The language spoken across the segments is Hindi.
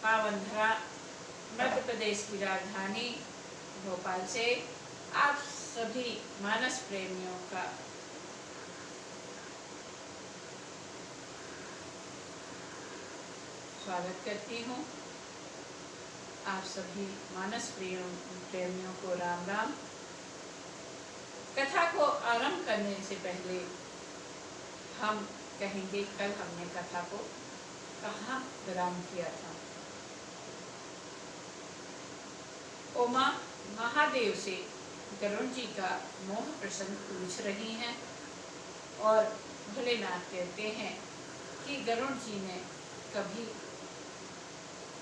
पावन धरा मध्य प्रदेश की राजधानी भोपाल से आप सभी मानस प्रेमियों का स्वागत करती हूँ। आप सभी मानस प्रेमियों को राम राम। कथा को आरंभ करने से पहले हम कहेंगे कल हमने कथा को कहाँ विराम किया था। उमा महादेव से गरुड़ जी का मोह प्रसंग पूछ रही हैं और भोलेनाथ कहते हैं कि गरुड़ जी ने कभी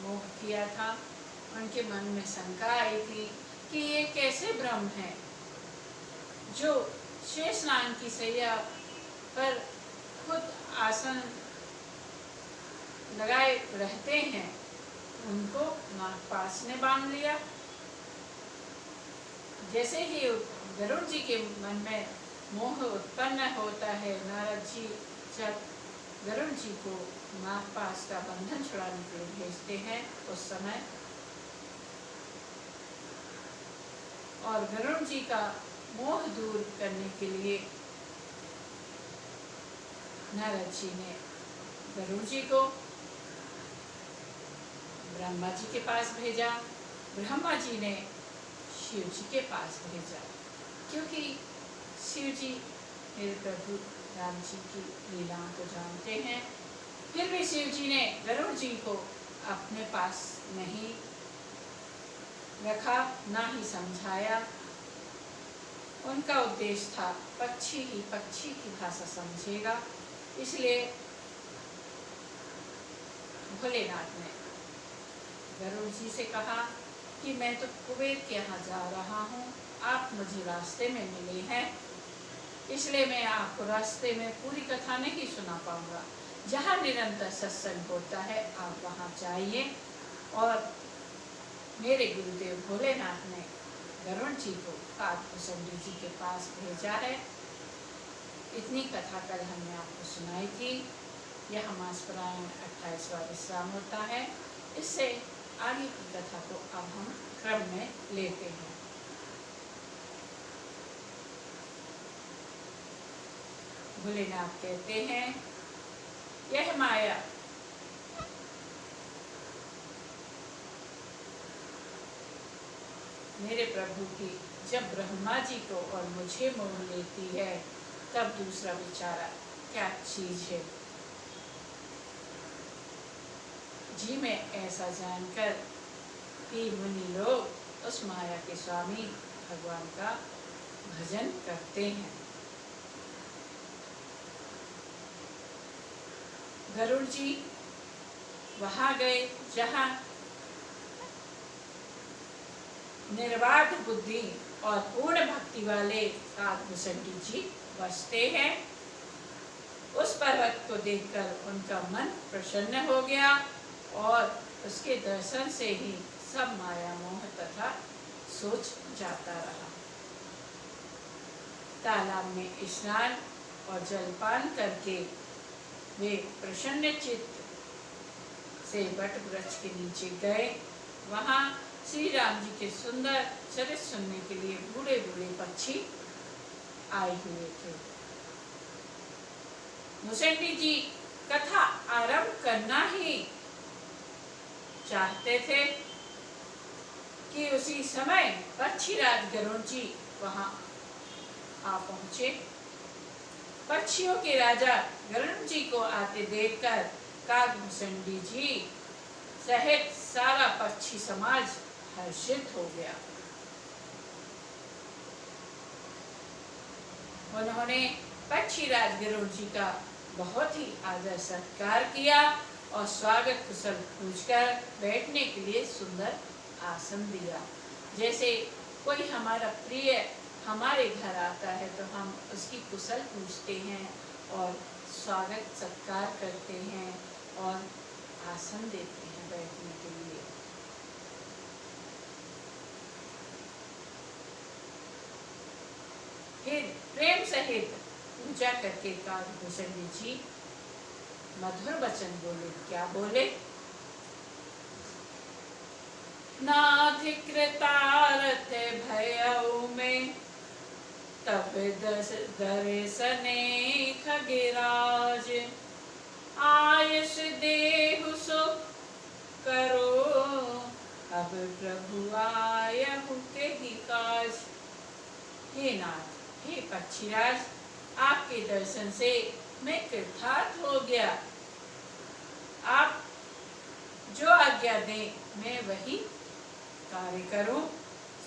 मोह किया था। उनके मन में शंका आई थी कि ये कैसे ब्रह्म है जो शेषनाग की सैया पर खुद आसन लगाए रहते हैं, उनको नागपाश ने बांध लिया। जैसे ही गरुड़ जी के मन में मोह उत्पन्न होता है, नारद जी जब गरुड़ जी को नागपाश का बंधन छुड़ाने के लिए भेजते हैं उस समय, और गरुड़ जी का मोह दूर करने के लिए नारद जी ने गरुड़ जी को ब्रह्मा जी के पास भेजा। ब्रह्मा जी ने शिव जी के पास भेजा, क्योंकि शिव जी मेरे प्रभु राम जी की लीलाओं को जानते हैं। फिर भी शिव जी ने गरुड़ जी को अपने पास नहीं रखा, ना ही समझाया। उनका उद्देश्य था पक्षी ही पक्षी की भाषा समझेगा, इसलिए भोलेनाथ ने गरुड़ जी से कहा कि मैं तो कुबेर के यहाँ जा रहा हूँ, आप मुझे रास्ते में मिले हैं, इसलिए मैं आपको रास्ते में पूरी कथा नहीं सुना पाऊंगा। जहाँ निरंतर सत्संग होता है आप वहाँ जाइए। और मेरे गुरुदेव भोलेनाथ ने गरुड़ जी को काकभूषणी जी के पास भेजा है। इतनी कथा कल हमने आपको सुनाई थी। यह मासपरायण 28वां विश्राम होता है। इससे आगे की कथा को अब हम क्रम में लेते हैं। भोलेनाथ कहते हैं, यह माया मेरे प्रभु की जब ब्रह्मा जी को और मुझे मोह लेती है, तब दूसरा बेचारा क्या चीज है। जी में ऐसा जानकर कि मुनि लोग उस माया के स्वामी भगवान का भजन करते हैं। गरुड़ जी वहां गए जहां निर्बाध बुद्धि और पूर्ण भक्ति वाले काकभूषणी जी बसते हैं। उस पर्वत को देखकर उनका मन प्रसन्न हो गया और उसके दर्शन से ही सब माया मोह तथा सोच जाता रहा। तालाब में स्नान और जलपान करके वे प्रसन्न चित्त से वट वृक्ष के नीचे गए। वहां श्री राम जी के सुंदर चरित्र सुनने के लिए बूढ़े बूढ़े पक्षी आए हुए थे। भूषणी जी कथा आरंभ करना ही चाहते थे कि उसी समय पक्षीराज गरुड़ जी वहां आ पहुंचे। पक्षियों के राजा गरुड़ जी को आते देखकर काकभूषणी जी सहित सारा पक्षी समाज हर्षित हो गया। उन्होंने पक्षीराज गरुड़ जी का बहुत ही आदर सत्कार किया और स्वागत कुशल पूछकर बैठने के लिए सुंदर आसन दिया। जैसे कोई हमारा प्रिय हमारे घर आता है तो हम उसकी कुशल पूछते हैं और स्वागत सत्कार करते हैं और आसन देते हैं बैठने के लिए। फिर प्रेम सहित पूजा करके काकभूषणी जी मधुर वचन बोले। क्या बोले? नाथ कृतार्थ भयउ में, तब दर्शने खगराज। आयुष देहु सुख करो, अब प्रभु आयहु केहि काज। हे नाथ, हे पक्षीराज, आपके दर्शन से मैं कृतार्थ हो गया। आप जो आज्ञा दें मैं वही कार्य करूं।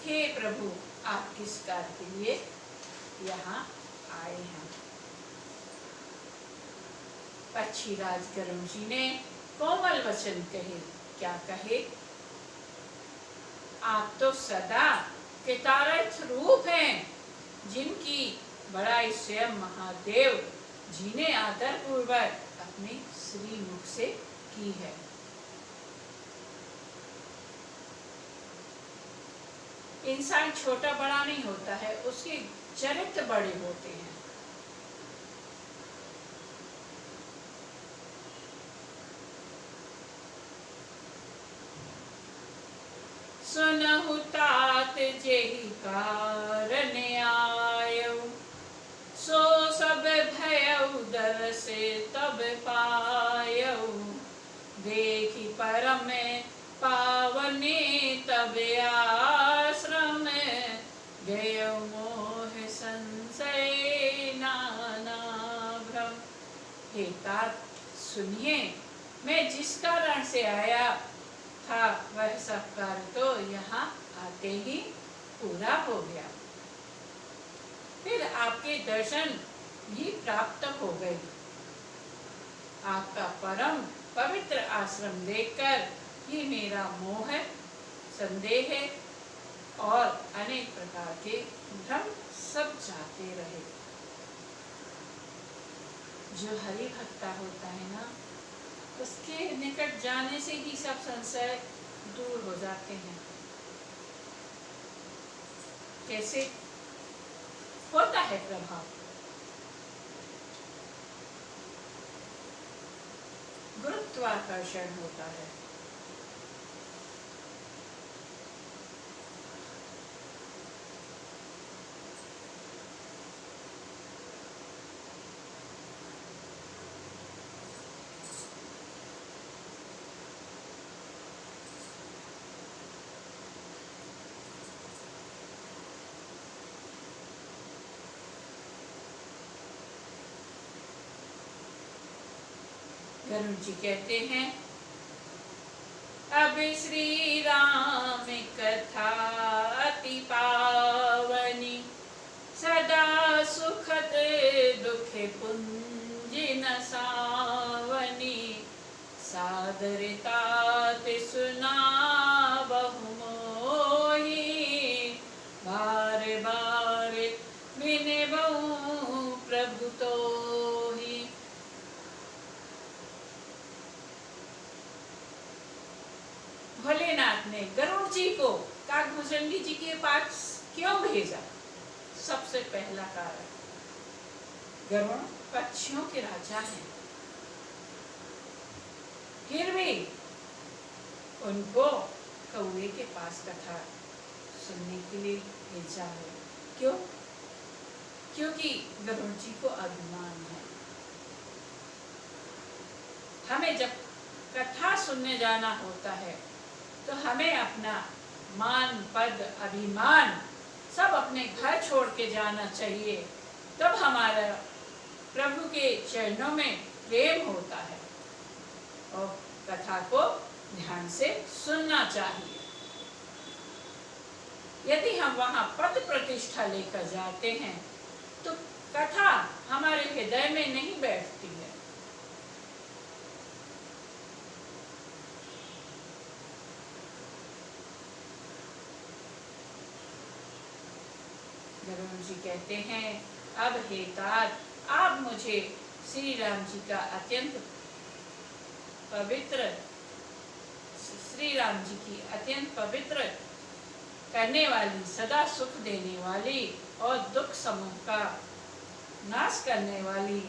हे प्रभु, आप किस कार्य के लिए यहाँ आए हैं? पक्षीराज गरुड़ जी ने कोमल वचन कहे। क्या कहे? आप तो सदा कृतार्थ रूप हैं, जिनकी बड़ाई स्वयं महादेव जी ने आदर पूर्वक अपने श्री मुख से की है। इंसान छोटा बड़ा नहीं होता है, उसके चरित्र बड़े होते हैं। सुनहु तात जेहि कारण आयउ, सो सब भयउ दरसे तब पायउ। देखि परम पावने तब आश्रम, गयो मोह संशय नाना भ्रम। हे तात, सुनिए, मैं जिस कारण से आया था वह सब कार्य तो यहाँ आते ही पूरा हो गया। फिर आपके दर्शन भी प्राप्त हो गए। आपका परम पवित्र आश्रम देखकर ही मेरा मोह, संदेह और अनेक प्रकार के भ्रम सब जाते रहे। जो हरि भक्ता होता है ना, उसके निकट जाने से ही सब संशय दूर हो जाते हैं। कैसे होता है प्रभाव? गुरुत्वाकर्षण होता है। गरुड़ जी कहते हैं, अब श्री राम कथा अति पावनी, सदा सुखद दुख पुंज नसावनी। सादरता सुना बहु मोही, बार बार बिने बहु प्रभु तोही। भोलेनाथ ने गरुड़ जी को काकभुजंगी जी के पास क्यों भेजा? सबसे पहला कारण, गरुड़ पक्षियों के राजा हैं, फिर भी उनको कौवे के पास कथा सुनने के लिए भेजा है। क्यों? क्योंकि गरुड़ जी को अभिमान है। हमें जब कथा सुनने जाना होता है तो हमें अपना मान, पद, अभिमान सब अपने घर छोड़ के जाना चाहिए। तब हमारा प्रभु के चरणों में प्रेम होता है और कथा को ध्यान से सुनना चाहिए। यदि हम वहाँ पद प्रतिष्ठा लेकर जाते हैं तो कथा हमारे हृदय में नहीं बैठती है। गरुड़ जी कहते हैं, अब हे तात, आप मुझे श्री राम जी का अत्यंत पवित्र, श्री राम जी की अत्यंत पवित्र करने वाली, सदा सुख देने वाली और दुख समूह का नाश करने वाली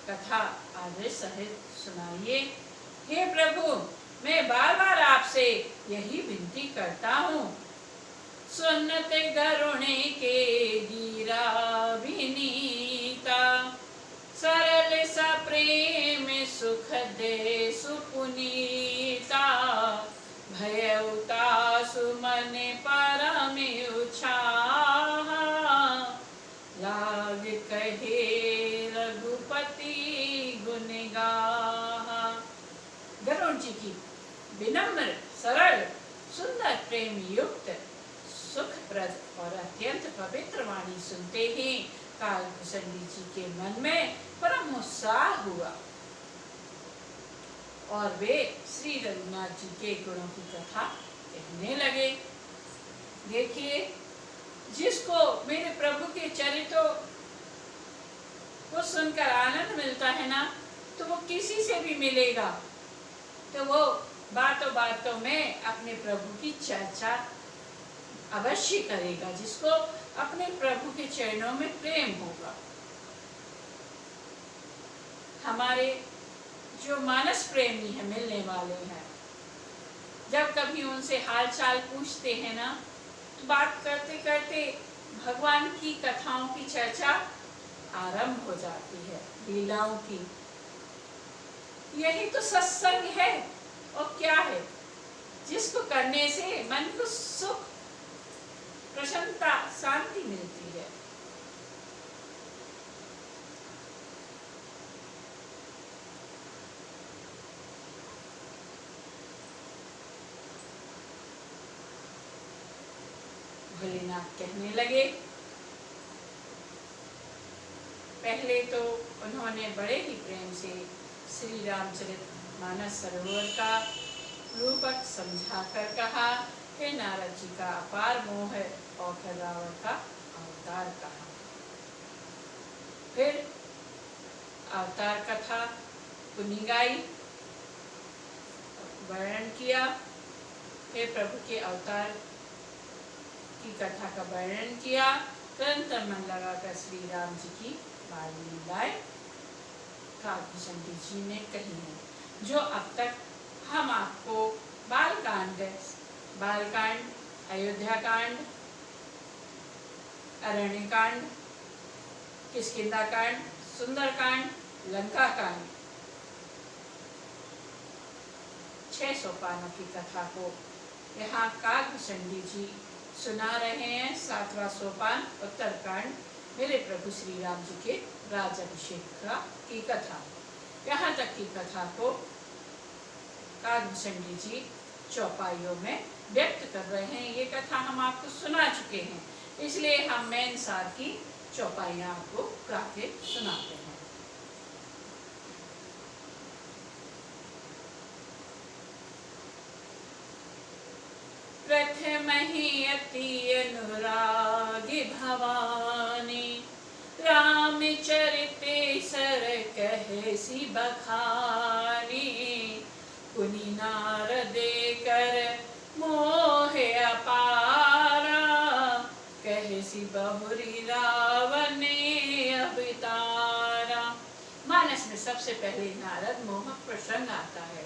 कथा आदर सहित सुनाइए। हे प्रभु, मैं बार बार आपसे यही विनती करता हूँ, सुनते गरुणे के गिरा विनीता, सरल सा प्रेम सुख दे सुपुनीता, भयउता सुमन परम उछाह, लाग कहे रघुपति गुण गाहा। गरुड़ जी की विनम्र, सरल, सुंदर, प्रेम युक्त, सुखप्रद और अत्यंत पवित्र वाणी सुनते ही कालभूषणी जी के मन में परम उत्साह हुआ और वे श्री रघुनाथ जी के गुणों की कथा कहने लगे। देखिए, जिसको मेरे प्रभु के चरित्रों को सुनकर आनंद मिलता है ना, तो वो किसी से भी मिलेगा तो वो बातों बातों में अपने प्रभु की चर्चा अवश्य करेगा, जिसको अपने प्रभु के चरणों में प्रेम होगा। हमारे जो मानस प्रेमी है, मिलने वाले हैं, जब कभी उनसे हाल चाल पूछते हैं ना, तो बात करते करते भगवान की कथाओं की चर्चा आरंभ हो जाती है, लीलाओं की। यही तो सत्संग है और क्या है, जिसको करने से मन को सुख, प्रसन्नता, शांति मिलती है। भोलेनाथ कहने लगे, पहले तो उन्होंने बड़े ही प्रेम से श्री रामचरितमानस सरोवर का रूपक समझाकर कहा, हे नारद जी का अपार मोह और फिर रावण का अवतार कहा। फिर अवतार कथा पुनि गाई, वर्णन किया, फिर प्रभु के अवतार की कथा का वर्णन किया, तुरंत मन लगाकर श्री राम जी की बाल लीलाएं कालभूषणी जी ने कही हैं, जो अब तक हम आपको बालकांड, अयोध्या कांड, अरण्य कांड, किष्किंधा कांड, सुंदर कांड, लंका कांड, 6 सोपानों की कथा को यहाँ कालभूषणी जी सुना रहे हैं। 7वां सोपान उत्तरकांड, मेरे प्रभु श्री राम जी के राज्याभिषेक की कथा। यहाँ तक की कथा को कालभूषणी जी चौपाइयों में व्यक्त कर रहे हैं। ये कथा हम आपको सुना चुके हैं, इसलिए हम मेन सार की चौपाइयाँ आपको गा के सुनाते हैं। प्रथम ही अति अनुरागी भवानी, रामचरिते सर कहसी बखानी, पुनि नारदे कर मोह अपारा, कहसी बहुरी रावने अवतारा। मानस में सबसे पहले नारद मोहक प्रसंग आता है,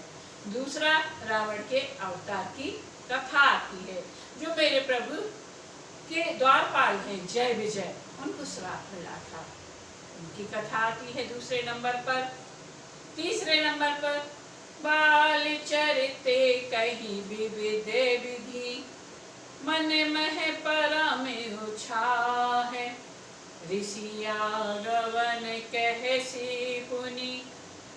दूसरा रावण के अवतार की कथा आती है, जो मेरे प्रभु के द्वारपाल हैं जय विजय, उनको श्राप मिला था, उनकी कथा आती है दूसरे नंबर पर। तीसरे नंबर पर बाल चरिते कही विविध विधि, मन मह परम उछाह, ऋषिया गवन कहसी पुनि,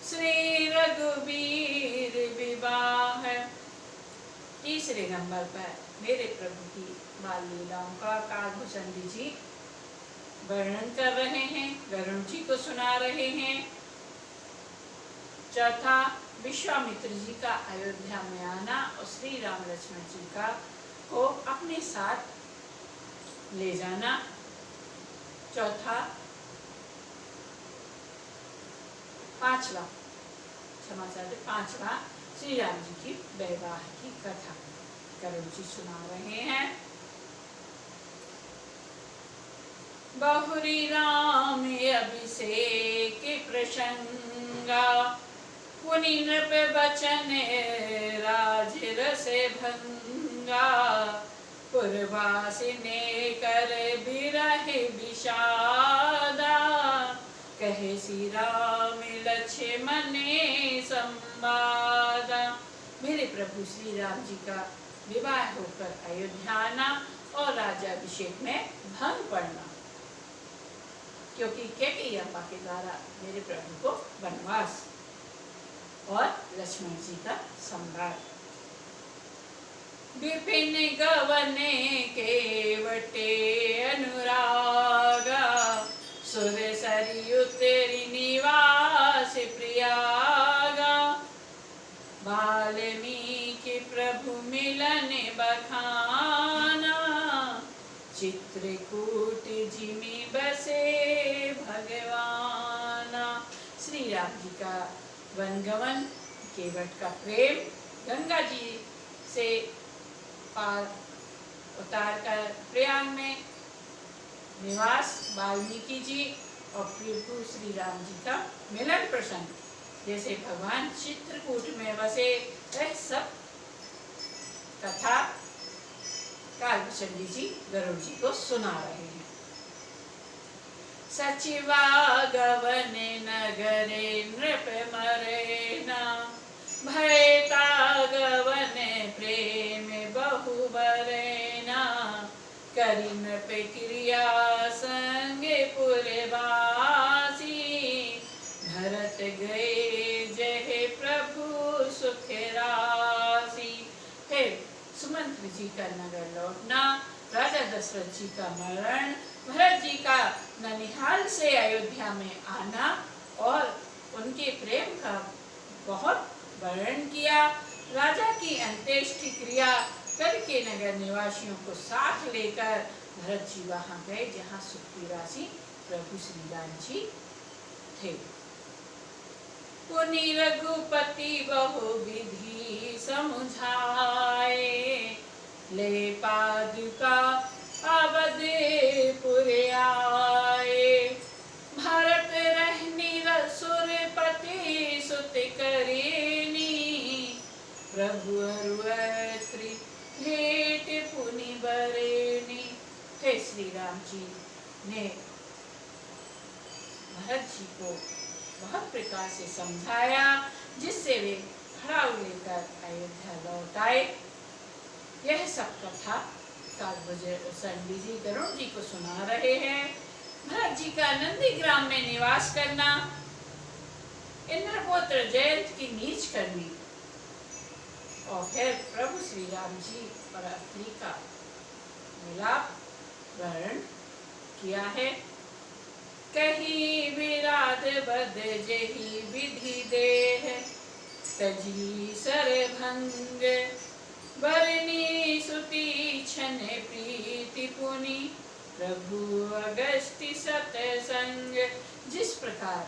श्री रघुवीर विवाह। तीसरे नंबर पर मेरे प्रभु की बाल लीलाओं का कालभूषणी जी वर्णन कर रहे हैं, गरुड़ जी को सुना रहे हैं। चौथा विश्वामित्र जी का अयोध्या में आना और श्री राम लक्ष्मण जी का को अपने साथ ले जाना। चौथा पांचवा श्री राम जी की वैवाह की कथा गरुड़ जी सुना रहे हैं। बहुरी राम अभिषेक प्रसंगा, पुनि नृप बचन से भंगा, पुरवासी ने कर बिरह विषादा, कहे श्री राम लक्ष्मण संवादा। मेरे प्रभु श्री राम जी का विवाह होकर अयोध्या आना और राज्याभिषेक में भंग पड़ना, क्योंकि कैकेयी अम्मा के द्वारा मेरे प्रभु को वनवास और लक्ष्मण जी का सम्राट। विपिन गवने केवटे अनुरागा, सुर सरयू तेरी निवास प्रियागा, वाल्मीकि प्रभु मिलन बखाना, चित्रकूट जिमि बसे भगवाना। श्री राम जी का वनगमन, केवट का प्रेम, गंगा जी से पार उतार कर प्रयाग में निवास, वाल्मीकि जी और प्रभु श्री राम जी का मिलन प्रसंग, जैसे भगवान चित्रकूट में बसे, वह सब कथा कालभूषण जी गरुड़ जी को सुना रहे हैं। सचिवागवने नगरे नृप मरेना, भयतागवने प्रेम बहु बरेना, करि नृप क्रिया संगे पुरवासी, भरत गए जय प्रभु सुख राशि। फिर सुमंत्र जी का नगर लौटना, राजा दशरथ जी का मरण, भरत जी का ननिहाल से अयोध्या में आना और उनके प्रेम का बहुत वर्णन किया। राजा की अंत्येष्टि क्रिया करके नगर निवासियों को साथ लेकर भरत जी वहां गए जहां सुख की राशि प्रभु श्री राम जी थे। पुनि रघुपति बहु विधि समुझाए, ले पादुका अवधपुर आए, भरत रहनी सुरपति सुत करेनी, प्रभु अरुअत्रि भेंट पुनि बरेनी। हे श्री राम जी ने भरत जी को बहुत प्रकार से समझाया, जिससे वे खड़ाऊ लेकर अयोध्या लौट आए। यह सब कथा कालभूषण जी गरुड़ जी को सुना रहे हैं। भरत जी का नंदीग्राम में निवास करना, इंद्रपुत्र जयंत की नीच करनी और फिर प्रभु श्री राम जी और अत्रि का मिलाप वर्णन किया है। कही विराट बद जही विधि देह, तजी सरभंग बरनी सुती छन प्रीति पुनि, प्रभु अगस्ति सतसंग। जिस प्रकार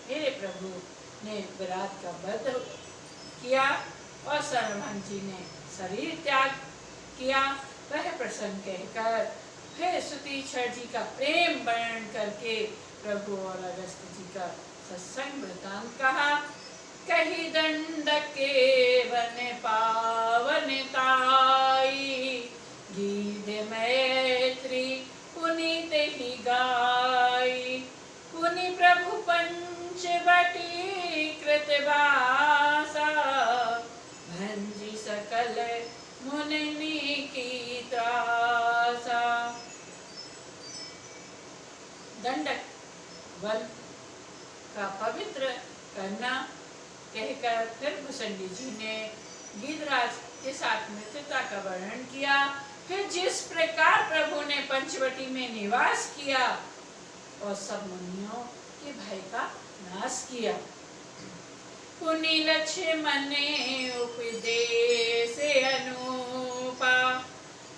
मेरे प्रभु ने विराट का वध किया और सरभंग जी ने शरीर त्याग किया, वह प्रसंग कहकर फिर सुतीक्षण जी का प्रेम वर्णन करके प्रभु और अगस्त्य जी का सत्संग वृतांत कहा। कही दंडक के वन पावन ताई, गीत मैत्री पुनीत ही गाई, पुनि प्रभु पंचवटी कृतवासा, भंजी सकल मुनि की त्रासा। दंडक वन का पवित्र करना कहकर फिर भूषणी जी ने गिरिराज के साथ मित्रता का वर्णन किया। फिर जिस प्रकार प्रभु ने पंचवटी में निवास किया और सब मुनियों के भय का नाश किया। पुनि लक्ष्मण उपदेश अनुपा,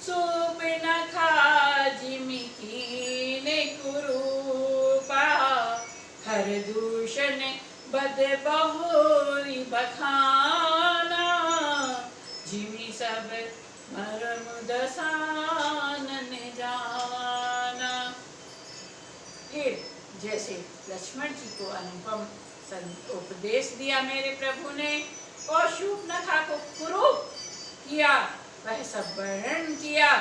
सुपनखा जिमि कीने कुरूपा, हर दूषण बद बहुरी बखाना, जिमि सब मरम दसानन जाना। फिर जैसे लक्ष्मण जी को अनुपम उपदेश दिया मेरे प्रभु ने और शूर्पणखा को कुरूप किया वह सब वर्णन किया।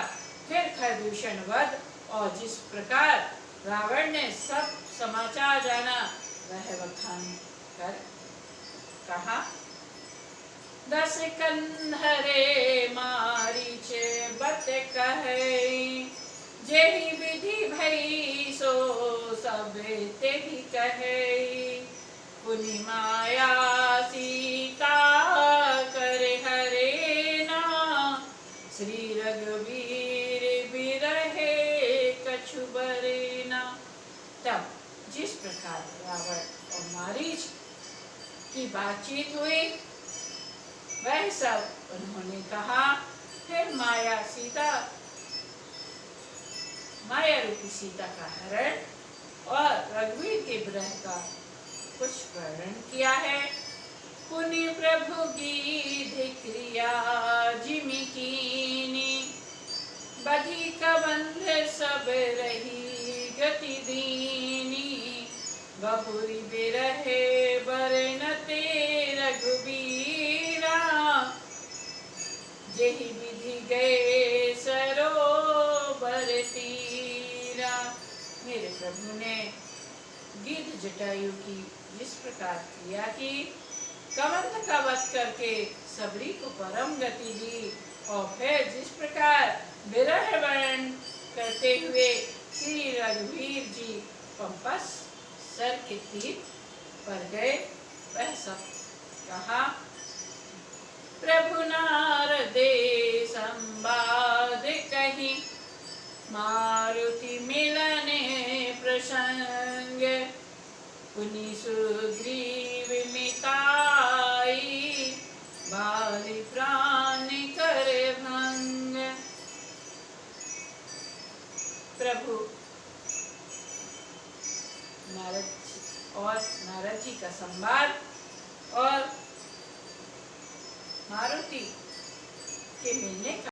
फिर खरदूषण वध और जिस प्रकार रावण ने सब समाचार जाना वह बखान कर कहा। 10 कंधरे मारीच बत कहे, जेहि विधि भई सो सब तेहि कहे। पुनि माया सीता कर हरे ना, श्री रघुवीर बिरहे कछु बरे ना। तब जिस प्रकार रावण और मारीच की बातचीत हुई वह सब उन्होंने कहा। फिर माया रूपी सीता का हरण और रघुवीर के विरह का कुछ वर्णन किया है। पुनि प्रभु गीध क्रिया जिमि कीनी, बधी कबंध सब रही गति दीनी। बहुरी बिरहे बरनते रघुबीरा, जेहि विधि गए सरोवर तीरा। मेरे प्रभु ने गिद्ध जटायु की जिस प्रकार क्रिया की, कबंध का वध करके सबरी को परम गति दी और फिर जिस प्रकार विरह वर्णन करते हुए श्री रघुवीर जी पंपस सर के तीर पर गए वह सब कहा। प्रभु नारदे संवाद कही, मारुति मिलने प्रसंग। पुनि सुग्रीव मिताई, बाली प्राण कर भंग। प्रभु नारद जी का संवाद और मारुति के मिलने का